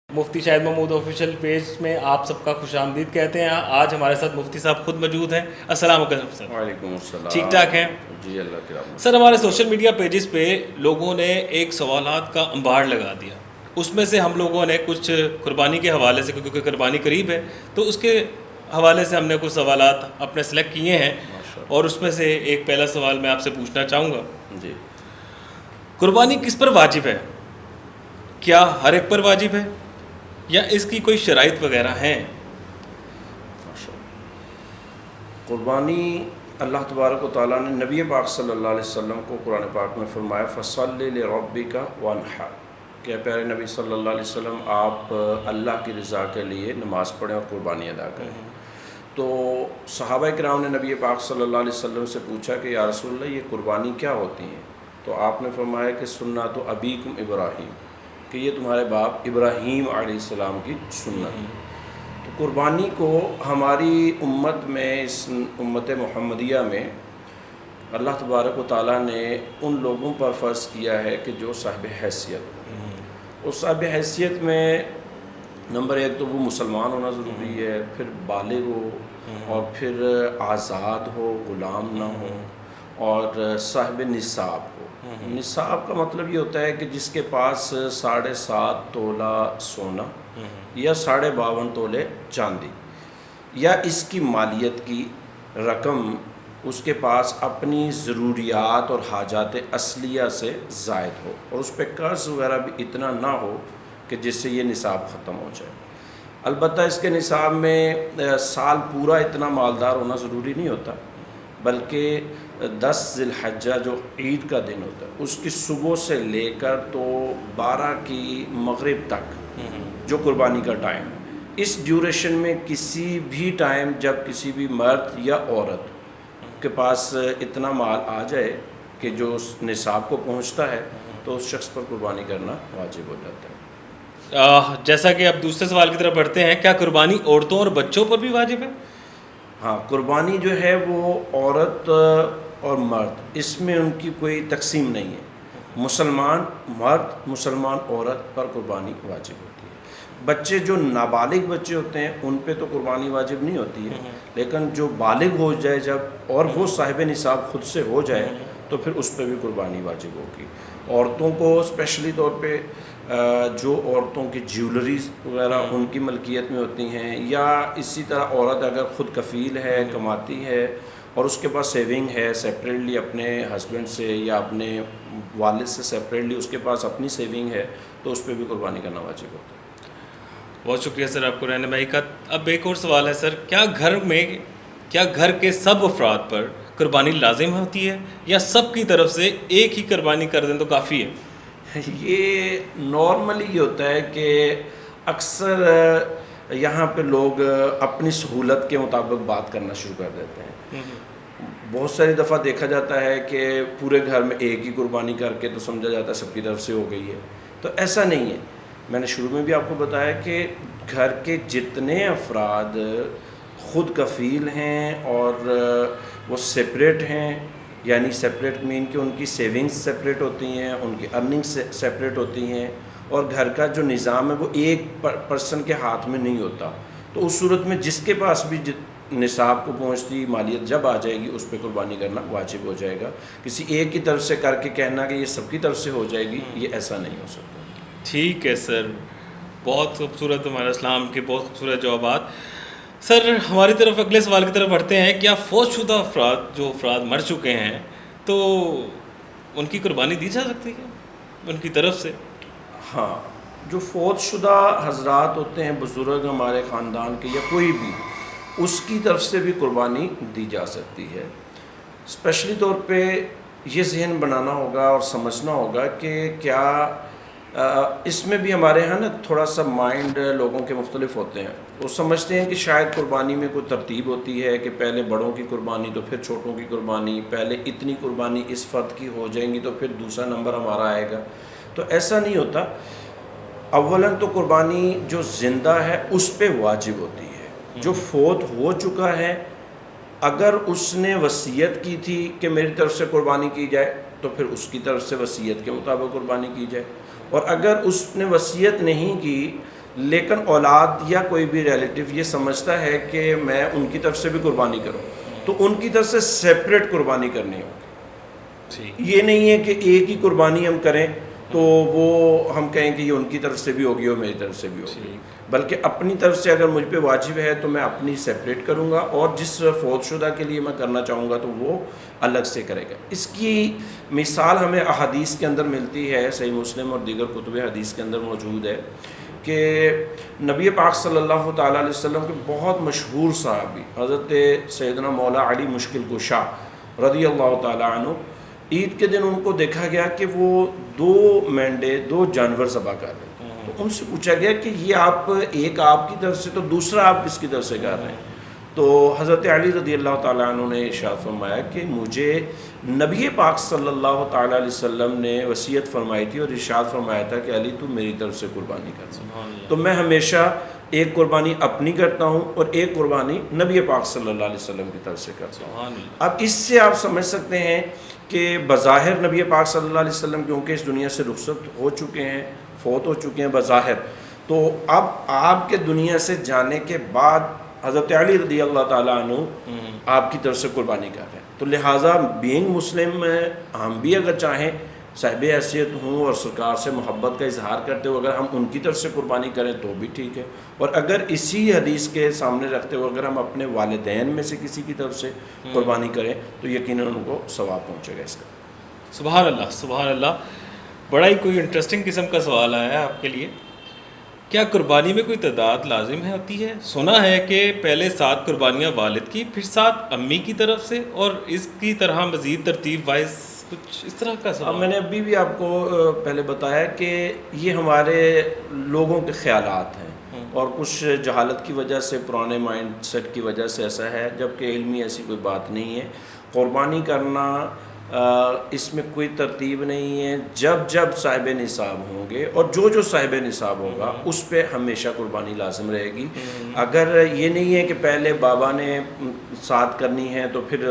مفتی شاہد Mahmood official page میں آپ سب کا خوش آمدید کہتے ہیں. آج ہمارے ساتھ مفتی صاحب خود موجود ہیں. السلام علیکم سر. وعلیکم السلام. ٹھیک ٹھاک ہیں؟ جی اللہ کی رحمت. سر ہمارے سوشل میڈیا پیجز پہ لوگوں نے ایک سوالات کا انبار لگا دیا. اس میں سے ہم لوگوں نے کچھ قربانی کے حوالے سے، کیونکہ قربانی قریب ہے تو اس کے حوالے سے ہم نے کچھ سوالات اپنے سلیکٹ کیے ہیں، اور اس میں سے ایک پہلا سوال میں آپ سے پوچھنا چاہوں گا. جی. قربانی کس پر واجب ہے؟ کیا ہر ایک پر واجب ہے یا اس کی کوئی شرائط وغیرہ ہیں؟ قربانی اللہ تبارک و تعالیٰ نے نبی پاک صلی اللہ علیہ وسلم کو قرآن پاک میں فرمایا فَصَلِّ لِرَبِّكَ وَانْحَرْ، کہ پیارے نبی صلی اللہ علیہ وسلم آپ اللہ کی رضا کے لیے نماز پڑھیں اور قربانی ادا کریں. تو صحابہ کرام نے نبی پاک صلی اللہ علیہ وسلم سے پوچھا کہ یا رسول اللہ یہ قربانی کیا ہوتی ہیں؟ تو آپ نے فرمایا کہ سنت ابیکم ابراہیم، کہ یہ تمہارے باپ ابراہیم علیہ السلام کی سنت ہے. تو قربانی کو ہماری امت میں، اس امت محمدیہ میں اللہ تبارک و تعالیٰ نے ان لوگوں پر فرض کیا ہے کہ جو صاحب حیثیت. اس صاحب حیثیت میں نمبر ایک تو وہ مسلمان ہونا ضروری ہے، پھر بالغ ہو، اور پھر آزاد ہو، غلام نہ ہو، اور صاحب نصاب ہو. نصاب کا مطلب یہ ہوتا ہے کہ جس کے پاس 7.5 تولہ سونا یا 52.5 تولے چاندی، یا اس کی مالیت کی رقم اس کے پاس اپنی ضروریات اور حاجات اصلیہ سے زائد ہو، اور اس پہ قرض وغیرہ بھی اتنا نہ ہو کہ جس سے یہ نصاب ختم ہو جائے. البتہ اس کے نصاب میں سال پورا اتنا مالدار ہونا ضروری نہیں ہوتا، بلکہ 10 ذی الحجہ جو عید کا دن ہوتا ہے اس کی صبح سے لے کر تو 12 کی مغرب تک جو قربانی کا ٹائم ہے، اس ڈیوریشن میں کسی بھی ٹائم جب کسی بھی مرد یا عورت کے پاس اتنا مال آ جائے کہ جو اس نصاب کو پہنچتا ہے تو اس شخص پر قربانی کرنا واجب ہو جاتا ہے. جیسا کہ اب دوسرے سوال کی طرف بڑھتے ہیں، کیا قربانی عورتوں اور بچوں پر بھی واجب ہے؟ ہاں، قربانی جو ہے وہ عورت اور مرد، اس میں ان کی کوئی تقسیم نہیں ہے. مسلمان مرد، مسلمان عورت پر قربانی واجب ہوتی ہے. بچے جو نابالغ بچے ہوتے ہیں ان پہ تو قربانی واجب نہیں ہوتی ہے، لیکن جو بالغ ہو جائے جب اور وہ صاحب نصاب خود سے ہو جائے تو پھر اس پہ بھی قربانی واجب ہوگی. عورتوں کو اسپیشلی طور پہ جو عورتوں کی جیولریز وغیرہ ان کی ملکیت میں ہوتی ہیں، یا اسی طرح عورت اگر خود کفیل ہے، کماتی ہے اور اس کے پاس سیونگ ہے سیپریٹلی اپنے ہسبینڈ سے یا اپنے والد سے سیپریٹلی اس کے پاس اپنی سیونگ ہے، تو اس پہ بھی قربانی کرنا واجب ہوتا ہے. بہت شکریہ سر آپ کو رہنمائی کا. اب ایک اور سوال ہے سر، کیا گھر کے سب افراد پر قربانی لازم ہوتی ہے یا سب کی طرف سے ایک ہی قربانی کر دیں تو کافی ہے؟ یہ نارملی یہ ہوتا ہے کہ اکثر یہاں پہ لوگ اپنی سہولت کے مطابق بات کرنا شروع کر دیتے ہیں. بہت ساری دفعہ دیکھا جاتا ہے کہ پورے گھر میں ایک ہی قربانی کر کے تو سمجھا جاتا ہے سب کی طرف سے ہو گئی ہے، تو ایسا نہیں ہے. میں نے شروع میں بھی آپ کو بتایا کہ گھر کے جتنے افراد خود کفیل ہیں اور وہ سیپریٹ ہیں، یعنی سیپریٹ مین کہ ان کی سیونگز سیپریٹ ہوتی ہیں، ان کی ارننگز سیپریٹ ہوتی ہیں، اور گھر کا جو نظام ہے وہ ایک پرسن کے ہاتھ میں نہیں ہوتا، تو اس صورت میں جس کے پاس بھی نصاب کو پہنچتی مالیت جب آ جائے گی اس پہ قربانی کرنا واجب ہو جائے گا. کسی ایک کی طرف سے کر کے کہنا کہ یہ سب کی طرف سے ہو جائے گی، یہ ایسا نہیں ہو سکتا. ٹھیک ہے سر، بہت خوبصورت ہمارے اسلام کے بہت خوبصورت جوابات. سر ہماری طرف اگلے سوال کی طرف بڑھتے ہیں. کیا فوت شدہ افراد مر چکے ہیں تو ان کی قربانی دی جا سکتی ہے ان کی طرف سے؟ ہاں، جو فوت شدہ حضرات ہوتے ہیں، بزرگ ہمارے خاندان کے یا کوئی بھی، اس کی طرف سے بھی قربانی دی جا سکتی ہے. اسپیشلی طور پہ یہ ذہن بنانا ہوگا اور سمجھنا ہوگا کہ کیا اس میں بھی ہمارے ہاں نا تھوڑا سا مائنڈ لوگوں کے مختلف ہوتے ہیں. وہ سمجھتے ہیں کہ شاید قربانی میں کوئی ترتیب ہوتی ہے کہ پہلے بڑوں کی قربانی تو پھر چھوٹوں کی قربانی، پہلے اتنی قربانی اس فرد کی ہو جائیں گی تو پھر دوسرا نمبر ہمارا آئے گا. تو ایسا نہیں ہوتا. اولاً تو قربانی جو زندہ ہے اس پہ واجب ہوتی ہے. جو فوت ہو چکا ہے اگر اس نے وصیت کی تھی کہ میری طرف سے قربانی کی جائے تو پھر اس کی طرف سے وصیت کے مطابق قربانی کی جائے، اور اگر اس نے وصیت نہیں کی لیکن اولاد یا کوئی بھی ریلیٹیو یہ سمجھتا ہے کہ میں ان کی طرف سے بھی قربانی کروں تو ان کی طرف سے سیپریٹ قربانی کرنی ہوگی. ٹھیک. یہ نہیں ہے کہ ایک ہی قربانی ہم کریں تو وہ ہم کہیں کہ یہ ان کی طرف سے بھی ہوگی اور میری طرف سے بھی ہوگی, بلکہ اپنی طرف سے اگر مجھ پہ واجب ہے تو میں اپنی سیپریٹ کروں گا, اور جس فوت شدہ کے لیے میں کرنا چاہوں گا تو وہ الگ سے کرے گا. اس کی مثال ہمیں احادیث کے اندر ملتی ہے, صحیح مسلم اور دیگر کتب حدیث کے اندر موجود ہے کہ نبی پاک صلی اللہ تعالیٰ علیہ وسلم کے بہت مشہور صحابی حضرت سیدنا مولا علی مشکل کشا رضی اللہ تعالیٰ عنہ, عید کے دن ان کو دیکھا گیا کہ وہ 2 مینڈے 2 جانور ذبح کر رہے ہیں. تو ان سے پوچھا گیا کہ یہ آپ ایک آپ کی طرف سے تو دوسرا آپ کس کی طرف سے کر رہے ہیں؟ تو حضرت علی رضی اللہ تعالیٰ عنہ نے ارشاد فرمایا کہ مجھے نبی پاک صلی اللہ تعالیٰ علیہ وسلم نے وصیت فرمائی تھی اور ارشاد فرمایا تھا کہ علی تو میری طرف سے قربانی کر. تو میں ہمیشہ ایک قربانی اپنی کرتا ہوں اور ایک قربانی نبی پاک صلی اللہ علیہ وسلم کی طرف سے کرتا ہوں. اب اس سے آپ سمجھ سکتے ہیں کہ بظاہر نبی پاک صلی اللہ علیہ وسلم کیونکہ اس دنیا سے رخصت ہو چکے ہیں, فوت ہو چکے ہیں بظاہر, تو اب آپ کے دنیا سے جانے کے بعد حضرت علی رضی اللہ تعالیٰ عنہ آپ کی طرف سے قربانی کر رہے ہیں. تو لہٰذا بینگ مسلم ہم بھی اگر چاہیں صاحب حیثیت ہوں اور سرکار سے محبت کا اظہار کرتے ہوئے اگر ہم ان کی طرف سے قربانی کریں تو بھی ٹھیک ہے, اور اگر اسی حدیث کے سامنے رکھتے ہوئے اگر ہم اپنے والدین میں سے کسی کی طرف سے قربانی کریں تو یقیناً ان کو ثواب پہنچے گا اس کا. سبحان اللہ, سبحان اللہ. بڑا ہی کوئی انٹرسٹنگ قسم کا سوال آیا ہے آپ کے لیے. کیا قربانی میں کوئی تعداد لازم ہوتی ہے؟ سنا ہے کہ پہلے 7 قربانیاں والد کی, پھر 7 امی کی طرف سے, اور اس کی طرح مزید ترتیب وائز کچھ اس طرح کا سوال. میں نے ابھی بھی آپ کو پہلے بتایا کہ یہ ہمارے لوگوں کے خیالات ہیں اور کچھ جہالت کی وجہ سے, پرانے مائنڈ سیٹ کی وجہ سے ایسا ہے, جبکہ علمی ایسی کوئی بات نہیں ہے. قربانی کرنا اس میں کوئی ترتیب نہیں ہے. جب جب صاحب نصاب ہوں گے اور جو صاحب نصاب ہوگا اس پہ ہمیشہ قربانی لازم رہے گی. اگر یہ نہیں ہے کہ پہلے بابا نے ساتھ کرنی ہے تو پھر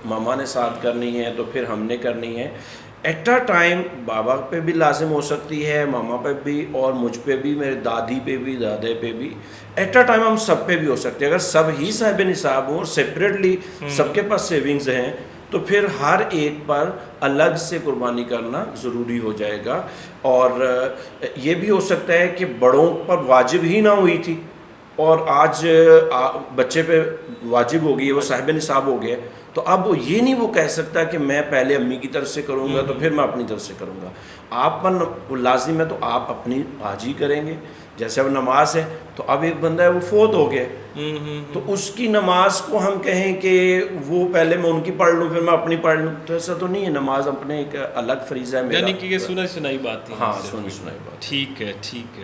ماما نے ساتھ کرنی ہے تو پھر ہم نے کرنی ہے, ایٹ اے ٹائم بابا پہ بھی لازم ہو سکتی ہے, ماما پہ بھی, اور مجھ پہ بھی, میرے دادی پہ بھی, دادے پہ بھی, ایٹ اے ٹائم ہم سب پہ بھی ہو سکتے ہیں. اگر سب ہی صاحب نصاب ہوں اور سپریٹلی سب کے پاس سیونگز ہیں تو پھر ہر ایک پر الگ سے قربانی کرنا ضروری ہو جائے گا. اور یہ بھی ہو سکتا ہے کہ بڑوں پر واجب ہی نہ ہوئی تھی اور آج بچے پہ واجب ہو گئی ہے, وہ صاحب نصاب ہو گیا, تو اب یہ نہیں وہ کہہ سکتا کہ میں پہلے امی کی طرف سے کروں گا تو پھر میں اپنی طرف سے کروں گا. آپ پر لازم ہے تو آپ اپنی آج ہی کریں گے. جیسے اب نماز ہے تو اب ایک بندہ ہے وہ فوت ہو گیا, تو اس کی نماز کو ہم کہیں کہ وہ پہلے میں ان کی پڑھ لوں پھر میں اپنی پڑھ لوں, تو ایسا تو نہیں ہے. نماز اپنے ایک الگ فریضہ ہے میرا, یعنی کہ یہ سنائی بات تھی. ہاں سنائی بات. ٹھیک ہے, ٹھیک ہے.